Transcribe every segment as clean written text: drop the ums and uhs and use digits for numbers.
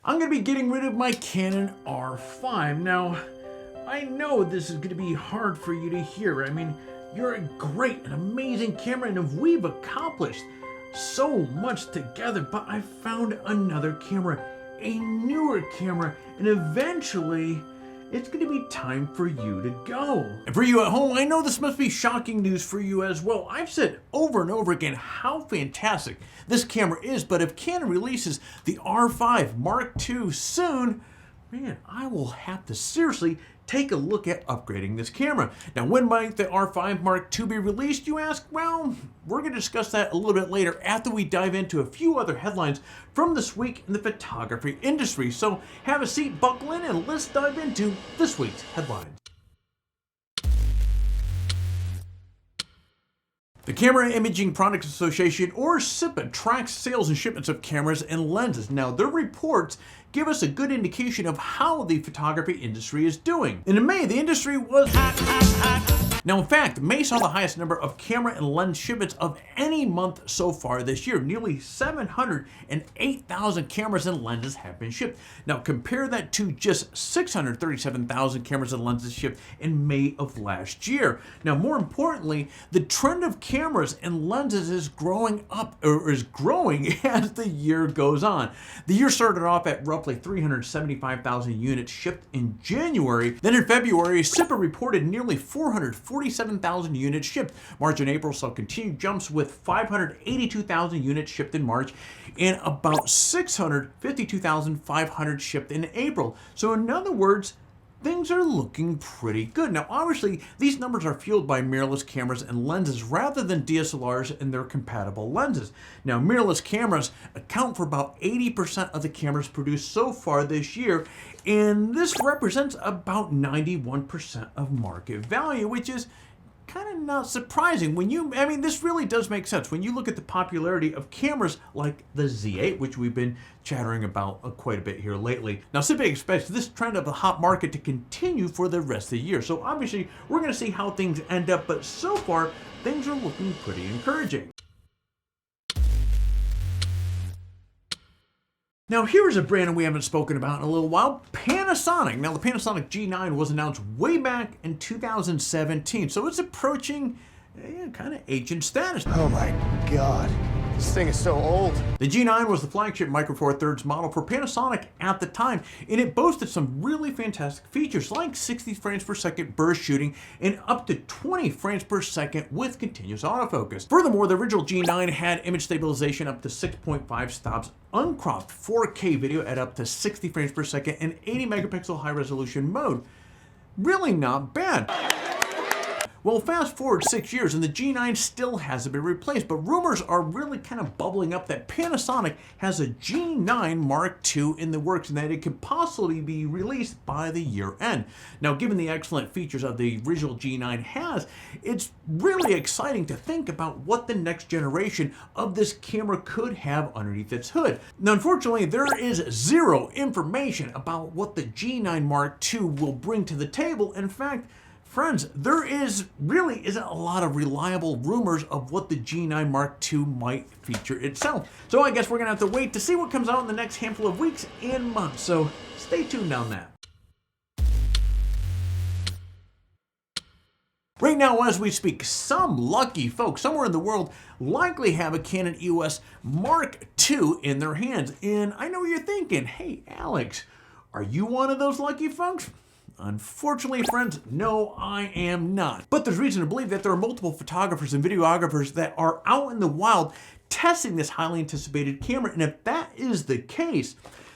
I'm going to be getting rid of my Canon R5. Now, I know this is going to be hard for you to hear. I mean, you're a great and amazing camera, and we've accomplished so much together, but I found another camera, a newer camera, and eventually it's going to be time for you to go. And for you at home, I know this must be shocking news for you as well. I've said over and over again how fantastic this camera is, but if Canon releases the R5 Mark II soon, man, I will have to seriously take a look at upgrading this camera. Now, when might the R5 Mark II be released, you ask? Well, we're going to discuss that a little bit later after we dive into a few other headlines from this week in the photography industry. So have a seat, buckle in, and let's dive into this week's headlines. The Camera Imaging Products Association, or CIPA, tracks sales and shipments of cameras and lenses. Now, their reports give us a good indication of how the photography industry is doing. And in May, the industry was hot. Now, in fact, May saw the highest number of camera and lens shipments of any month so far this year. Nearly 708,000 cameras and lenses have been shipped. Now, compare that to just 637,000 cameras and lenses shipped in May of last year. Now, more importantly, the trend of cameras and lenses is growing as the year goes on. The year started off at roughly 375,000 units shipped in January. Then in February, CIPA reported nearly 447,000 units shipped. March and April saw continued jumps with 582,000 units shipped in March and about 652,500 shipped in April. So in other words, things are looking pretty good. Now, obviously, these numbers are fueled by mirrorless cameras and lenses rather than DSLRs and their compatible lenses. Now, mirrorless cameras account for about 80% of the cameras produced so far this year, and this represents about 91% of market value, which is kind of not surprising this really does make sense when you look at the popularity of cameras like the Z8, which we've been chattering about quite a bit here lately. Now, CIPA expects this trend of the hot market to continue for the rest of the year. So obviously, we're going to see how things end up, but so far, things are looking pretty encouraging. Now, here's a brand we haven't spoken about in a little while, Panasonic. Now, the Panasonic G9 was announced way back in 2017, so it's approaching kind of ancient status. Oh my God, this thing is so old. The G9 was the flagship Micro Four Thirds model for Panasonic at the time, and it boasted some really fantastic features like 60 frames per second burst shooting and up to 20 frames per second with continuous autofocus. Furthermore, the original G9 had image stabilization up to 6.5 stops, uncropped 4K video at up to 60 frames per second, and 80 megapixel high resolution mode. Really not bad. Well, fast forward 6 years and the G9 still hasn't been replaced, but rumors are really kind of bubbling up that Panasonic has a G9 Mark II in the works and that it could possibly be released by the year end. Now, given the excellent features of the original G9 has, it's really exciting to think about what the next generation of this camera could have underneath its hood. Now, unfortunately, there is zero information about what the G9 Mark II will bring to the table. In fact, friends, there really isn't a lot of reliable rumors of what the G9 Mark II might feature itself. So I guess we're gonna have to wait to see what comes out in the next handful of weeks and months. So stay tuned on that. Right now, as we speak, some lucky folks somewhere in the world likely have a Canon EOS Mark II in their hands. And I know what you're thinking, hey, Alex, are you one of those lucky folks? Unfortunately, friends, no, I am not. But there's reason to believe that there are multiple photographers and videographers that are out in the wild testing this highly anticipated camera. And if that is the case,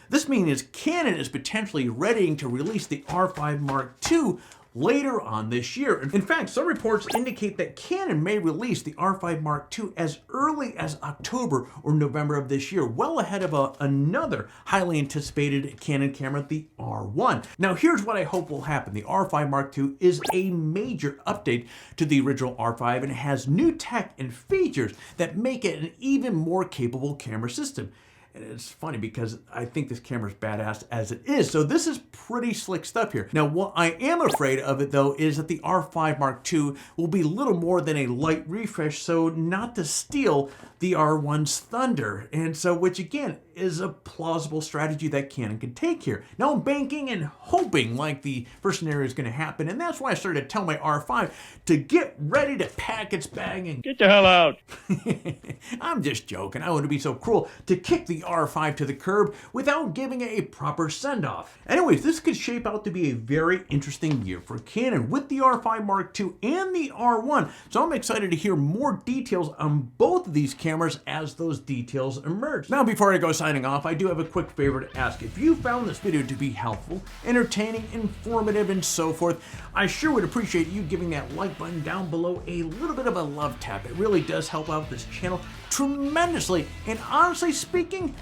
this means Canon is potentially readying to release the R5 Mark II later on this year. In fact, some reports indicate that Canon may release the R5 Mark II as early as October or November of this year, well ahead of another highly anticipated Canon camera, the R1. Now, here's what I hope will happen. The R5 Mark II is a major update to the original R5 and it has new tech and features that make it an even more capable camera system. And it's funny because I think this camera is badass as it is. So this is pretty slick stuff here. Now, what I am afraid of it though is that the R5 Mark II will be little more than a light refresh, so not to steal the R1's thunder. And so, which again, is a plausible strategy that Canon can take here. Now I'm banking and hoping like the first scenario is going to happen, and that's why I started to tell my R5 to get ready to pack its bag and get the hell out. I'm just joking. I wouldn't be so cruel to kick the R5 to the curb without giving it a proper send-off. Anyways, this could shape out to be a very interesting year for Canon with the R5 Mark II and the R1. So I'm excited to hear more details on both of these cameras as those details emerge. Now, before I go signing off, I do have a quick favor to ask. If you found this video to be helpful, entertaining, informative, and so forth, I sure would appreciate you giving that like button down below a little bit of a love tap. It really does help out this channel tremendously, and honestly speaking,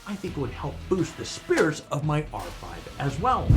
I think it would help boost the spirits of my R5 as well.